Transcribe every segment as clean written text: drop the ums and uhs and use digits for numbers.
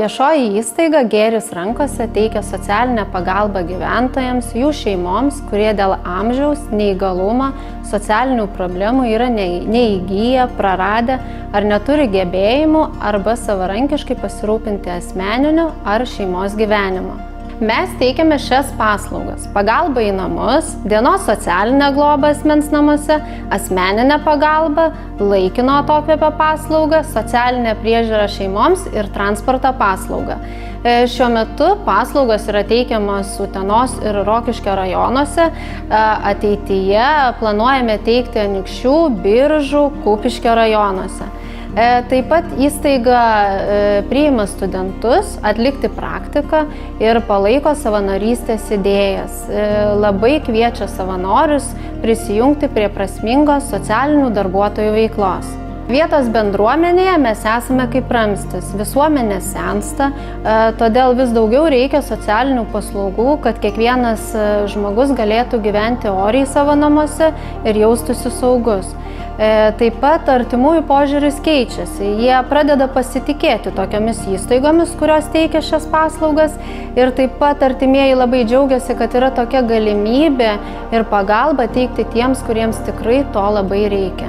Viešoji įstaiga Gėris rankose teikia socialinę pagalbą gyventojams, jų šeimoms, kurie dėl amžiaus, neįgalumo, socialinių problemų yra neįgyję, praradę ar neturi gebėjimų arba savarankiškai pasirūpinti asmeniniu ar šeimos gyvenimu. Mes teikiame šias paslaugas: pagalbą į namus, dienos socialinę globą asmens namuose, asmeninę pagalbą, laikino atokvėpio paslaugą, socialinę priežiūrą šeimoms ir transporto paslaugą. Šiuo metu paslaugos yra teikiamos Utenos ir Rokiškio rajonuose. Ateityje planuojame teikti Anykščių, Biržų, Kupiškio rajonuose. Taip pat įstaiga priima studentus atlikti praktiką ir palaiko savanorystės idėjas. Labai kviečia savanorius prisijungti prie prasmingos socialinių darbuotojų veiklos. Vietos bendruomenėje mes esame kaip ramstis. Visuomenė sensta, todėl vis daugiau reikia socialinių paslaugų, kad kiekvienas žmogus galėtų gyventi oriai savo namuose ir jaustųsi saugus. Taip pat artimųjų požiūris keičiasi. Jie pradeda pasitikėti tokiamis įstaigomis, kurios teikia šias paslaugas, ir taip pat artimieji labai džiaugiasi, kad yra tokia galimybė ir pagalba teikti tiems, kuriems tikrai to labai reikia.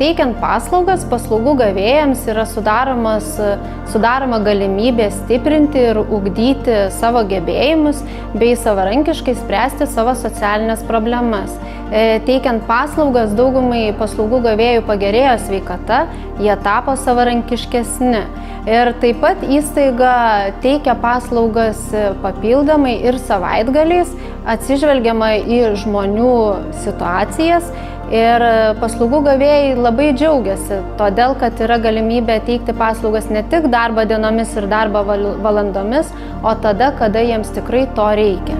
Teikiant paslaugas, paslaugų gavėjams yra sudaroma galimybė stiprinti ir ugdyti savo gebėjimus bei savarankiškai spręsti savo socialinės problemas. Teikiant paslaugas, daugumai paslaugų gavėjų pagerėjo sveikata, jie tapo savarankiškesni. Ir taip pat įstaiga teikia paslaugas papildomai ir savaitgaliais, atsižvelgiama į žmonių situacijas. Ir paslaugų gavėjai labai džiaugiasi, todėl kad yra galimybė teikti paslaugas ne tik darbo dienomis ir darbo valandomis, o tada, kada jiems tikrai to reikia.